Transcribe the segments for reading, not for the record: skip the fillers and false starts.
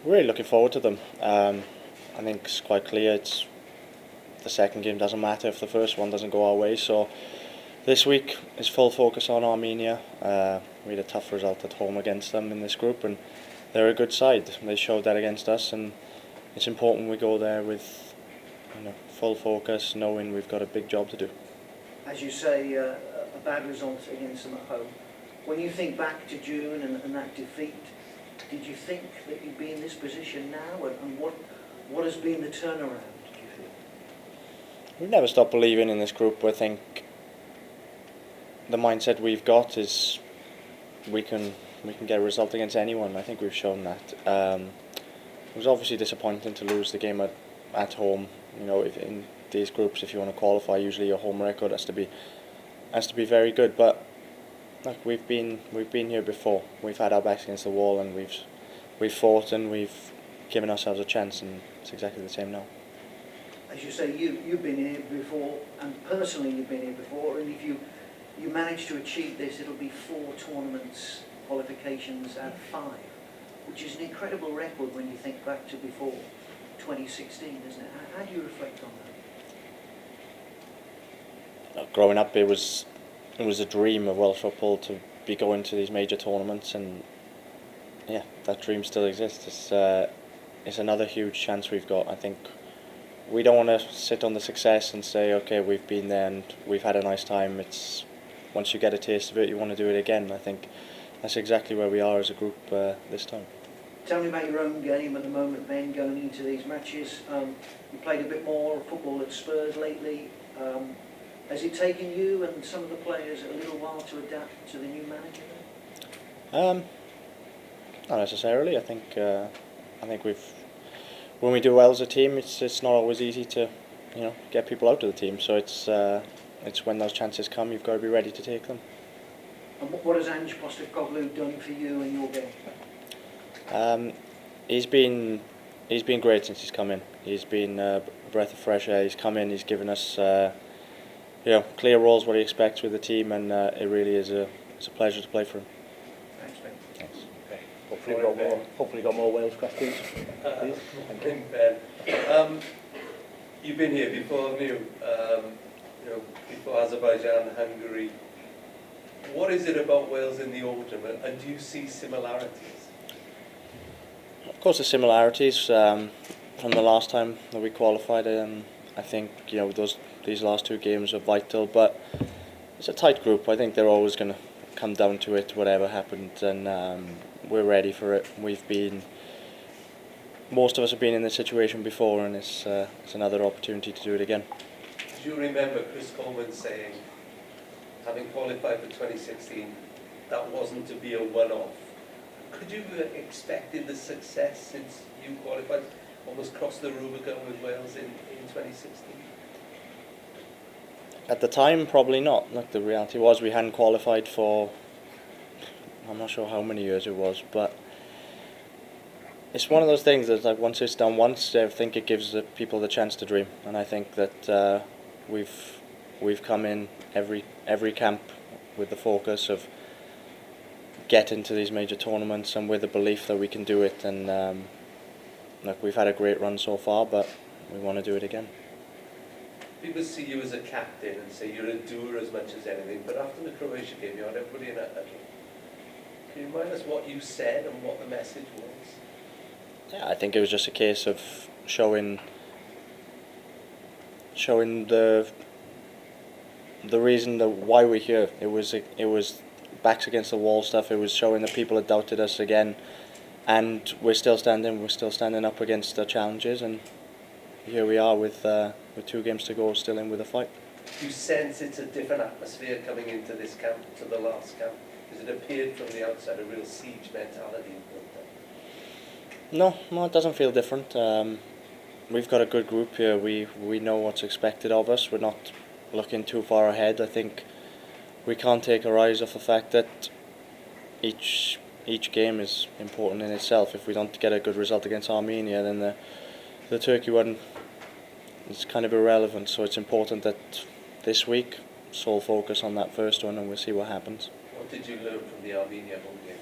Really looking forward to them. I think it's quite clear. It's the second game doesn't matter if the first one doesn't go our way. So this week is full focus on Armenia. We had a tough result at home against them in this group, and they're a good side. They showed that against us, and it's important we go there with full focus, knowing we've got a big job to do. As you say, a bad result against them at home. When you think back to June and that defeat, did you think that you'd be in this position now? And what has been the turnaround, do you feel? We've never stopped believing in this group. I think the mindset we've got is we can get a result against anyone. I think we've shown that. It was obviously disappointing to lose the game at home. If in these groups, if you want to qualify, usually your home record has to be very good. But look, we've been here before. We've had our backs against the wall, and we've fought, and we've given ourselves a chance, and it's exactly the same now. As you say, you've been here before, and personally you've been here before, and if you manage to achieve this, it'll be 4 tournaments, qualifications out of 5, which is an incredible record when you think back to before 2016, isn't it? How do you reflect on that? Growing up, it was a dream of Welsh football to be going to these major tournaments, and yeah, that dream still exists. It's another huge chance we've got. I think we don't want to sit on the success and say, okay, we've been there and we've had a nice time. It's once you get a taste of it, you want to do it again. I think that's exactly where we are as a group this time. Tell me about your own game at the moment, Ben, going into these matches. You played a bit more football at Spurs lately. Has it taken you and some of the players a little while to adapt to the new manager? Not necessarily. I think when we do well as a team, it's not always easy to get people out of the team. So it's when those chances come, you've got to be ready to take them. And what has Ange Postecoglou done for you in your game? He's been great since he's come in. He's been a breath of fresh air. He's come in. He's given us clear roles, what he expects with the team, and it really is a pleasure to play for him. Thanks, Ben. Thanks. Okay. Hopefully got more Wales questions. Please. Thank you, Ben. You've been here before, haven't you? Before Azerbaijan, Hungary. What is it about Wales in the autumn, and do you see similarities? Of course, the similarities from the last time that we qualified. I think these last 2 games are vital, but it's a tight group. I think they're always going to come down to it, whatever happened, and we're ready for it. Most of us have been in this situation before, and it's another opportunity to do it again. Do you remember Chris Coleman saying, having qualified for 2016, that wasn't to be a one-off? Could you have expected the success since you qualified, almost crossed the Rubicon with Wales in 2016? At the time, probably not. Look, the reality was we hadn't qualified for, I'm not sure how many years it was, but it's one of those things that once it's done once, I think it gives the people the chance to dream. And I think that we've come in every camp with the focus of getting to these major tournaments and with the belief that we can do it. And look, we've had a great run so far, but we want to do it again. People see you as a captain and say you're a doer as much as anything, but after the Croatia game, you had everybody in a huddle. Can you remind us what you said and what the message was? Yeah, I think it was just a case of showing the reason why we're here. It was backs against the wall stuff. It was showing the people that doubted us again, and we're still standing up against the challenges, and here we are with 2 games to go, still in with a fight. Do you sense it's a different atmosphere coming into this camp to the last camp? Has it appeared from the outside a real siege mentality? No, it doesn't feel different. We've got a good group here. We know what's expected of us. We're not looking too far ahead. I think we can't take our eyes off the fact that each game is important in itself. If we don't get a good result against Armenia, then the Turkey one is kind of irrelevant. So it's important that this week, sole focus on that first one, and we'll see what happens. What did you learn from the Armenia home game?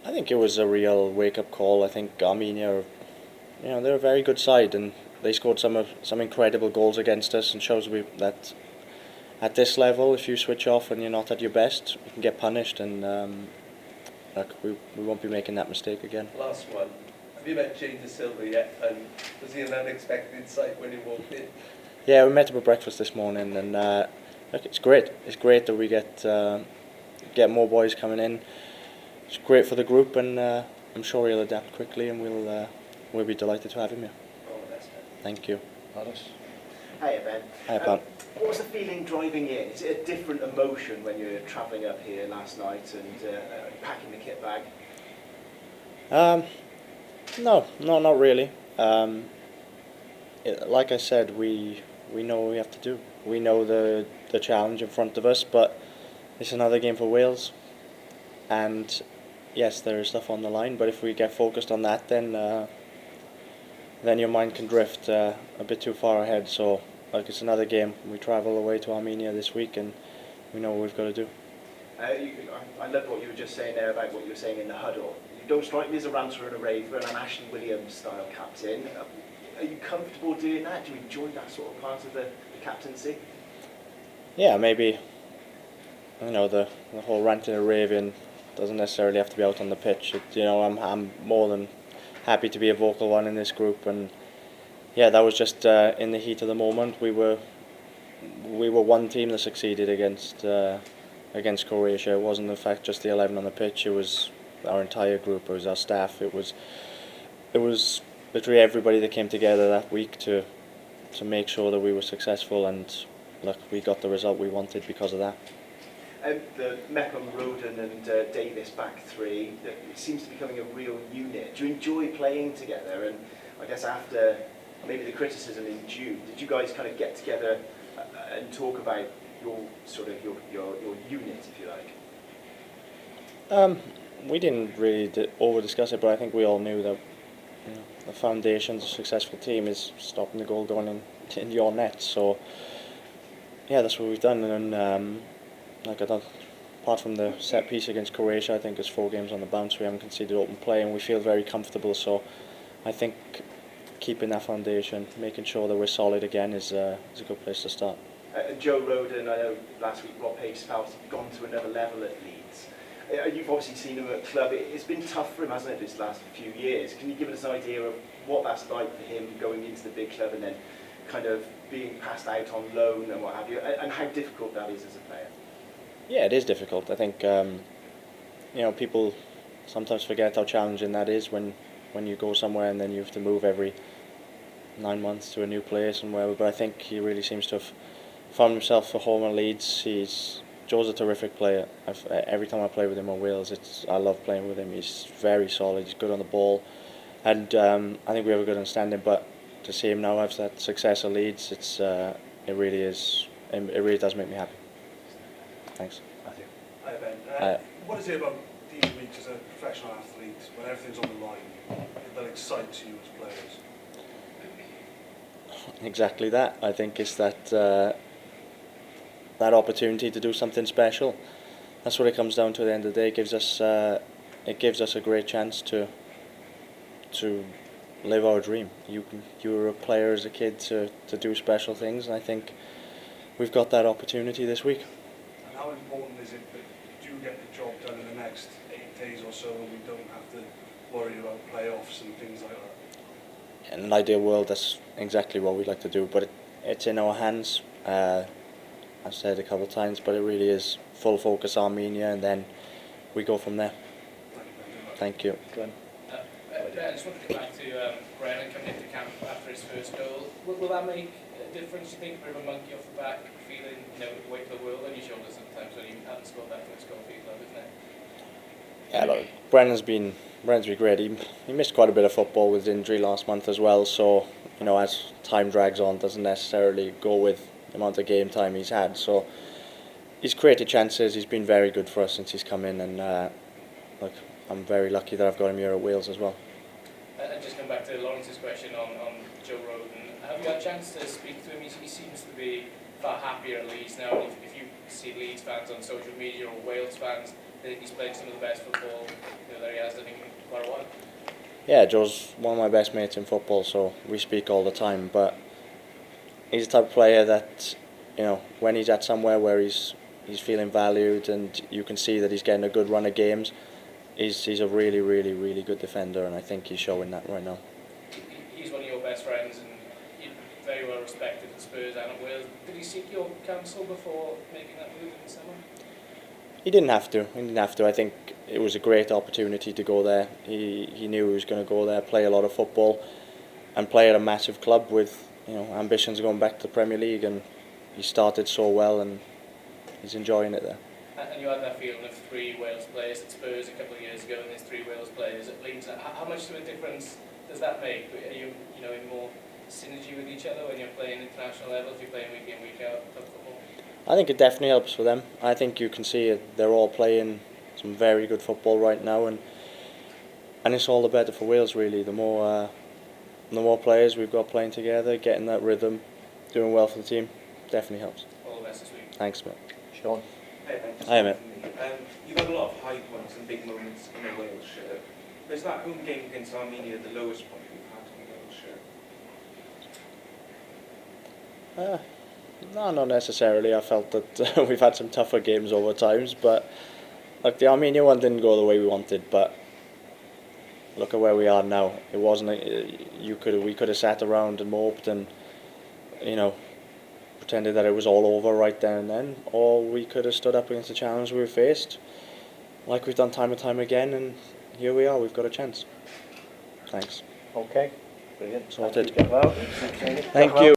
I think it was a real wake-up call. I think Armenia, they're a very good side, and they scored some incredible goals against us, and shows that at this level, if you switch off and you're not at your best, you can get punished, and we won't be making that mistake again. Last one. Have you met Jay De Silva yet? And was he an unexpected sight when he walked in? Yeah, we met him at breakfast this morning, and look, it's great. It's great that we get more boys coming in. It's great for the group, and I'm sure he'll adapt quickly, and we'll be delighted to have him here. All the best, man. Thank you. Alice? Hiya, Ben. Hiya, Pat. What was the feeling driving in? Is it a different emotion when you're travelling up here last night and packing the kit bag? No, not really. Like I said, we know what we have to do. We know the challenge in front of us, but it's another game for Wales. And yes, there is stuff on the line, but if we get focused on that, then your mind can drift a bit too far ahead. So, it's another game. We travel away to Armenia this week, and we know what we've got to do. I love what you were just saying there about what you were saying in the huddle. You don't strike me as a ranter and a raver and an Ashley Williams style captain. Are you comfortable doing that? Do you enjoy that sort of part of the captaincy? Yeah, maybe. The whole ranting and raving doesn't necessarily have to be out on the pitch. I'm more than happy to be a vocal one in this group, and yeah, that was just in the heat of the moment. We were one team that succeeded against Croatia. It wasn't in fact just the 11 on the pitch. It was our entire group. It was our staff. It was literally everybody that came together that week to make sure that we were successful, and look, we got the result we wanted because of that. The Meckham, Rodon and Davies back three, it seems to be becoming a real unit. Do you enjoy playing together? And I guess after maybe the criticism in June, did you guys kind of get together and talk about your unit, if you like? We didn't really over discuss it, but I think we all knew that the foundations of a successful team is stopping the goal going in your net. So yeah, that's what we've done. And apart from the set piece against Croatia, I think it's 4 games on the bounce. We haven't conceded open play, and we feel very comfortable. So I think keeping that foundation, making sure that we're solid again, is a good place to start. Joe Rodon, I know last week Rob Page felt he'd gone to another level at Leeds. You've obviously seen him at club. It's been tough for him, hasn't it, this last few years? Can you give us an idea of what that's like for him going into the big club and then kind of being passed out on loan and what have you, and how difficult that is as a player? Yeah, it is difficult. I think people sometimes forget how challenging that is when you go somewhere and then you have to move every 9 months to a new place and wherever. But I think he really seems to have found himself a home at Leeds. Joe's a terrific player. Every time I play with him on Wales, I love playing with him. He's very solid. He's good on the ball, and I think we have a good understanding. But to see him now have that success at Leeds, it really does make me happy. Thanks. Matthew. Hi, Ben. Hi. What is it about these weeks as a professional athlete, when everything's on the line, that excites you as players? Exactly that. I think it's that opportunity to do something special. That's what it comes down to at the end of the day. It gives us a great chance to live our dream. You were a player as a kid to do special things, and I think we've got that opportunity this week. And how important is it that you get the job done in the next 8 days or so, and we don't have to worry about playoffs and things like that? In an ideal world, that's exactly what we'd like to do, but it's in our hands. I've said it a couple of times, but it really is full focus Armenia, and then we go from there. Thank you. Glenn. I just want to come back to Brennan coming into camp after his first goal. Will that make a difference, you think, for a monkey off the back, feeling the weight of the world on your shoulders sometimes when you haven't scored that first goal for your club, isn't it? Yeah, look, Brennan's been great. He missed quite a bit of football with injury last month as well, so as time drags on, doesn't necessarily go with the amount of game time he's had. So he's created chances. He's been very good for us since he's come in, and look, I'm very lucky that I've got him here at Wales as well. And just come back to Lawrence's question on Joe Rodon. Have you had a chance to speak to him? He seems to be far happier at Leeds now. If you see Leeds fans on social media or Wales fans, they think he's played some of the best football that he has done Yeah, Joe's one of my best mates in football, so we speak all the time. But he's the type of player that, you know, when he's at somewhere where he's feeling valued and you can see that he's getting a good run of games, he's a really, really, really good defender, and I think he's showing that right now. He's one of your best friends, and you're very well respected at Spurs and at Wales. Did he seek your counsel before making that move in the summer? He didn't have to. He didn't have to. I think it was a great opportunity to go there. He knew he was going to go there, play a lot of football, and play at a massive club with, you know, ambitions going back to the Premier League. And he started so well, and he's enjoying it there. And you had that feeling of 3 Wales players at Spurs a couple of years ago, and there's 3 Wales players at Leeds. How much of a difference does that make? Are you in more synergy with each other when you're playing international level, if you're playing week in, week out club football? I think it definitely helps for them. I think you can see it. They're all playing some very good football right now, and it's all the better for Wales, really. The more players we've got playing together, getting that rhythm, doing well for the team, definitely helps. All the best this week. Thanks, mate. Sean? Hey, Ben, just Hi, one mate. from me. You've had a lot of high points and big moments in the Wales shirt. Is that home game against Armenia the lowest point you've had in the Wales shirt? No, not necessarily. I felt that we've had some tougher games over times, but like the Armenia one didn't go the way we wanted. But look at where we are now. It wasn't. We could have sat around and moped and, you know, pretended that it was all over right there and then, or we could have stood up against the challenge we were faced, like we've done time and time again. And here we are. We've got a chance. Thanks. Okay, brilliant. Sorted. Thank you. Thank you.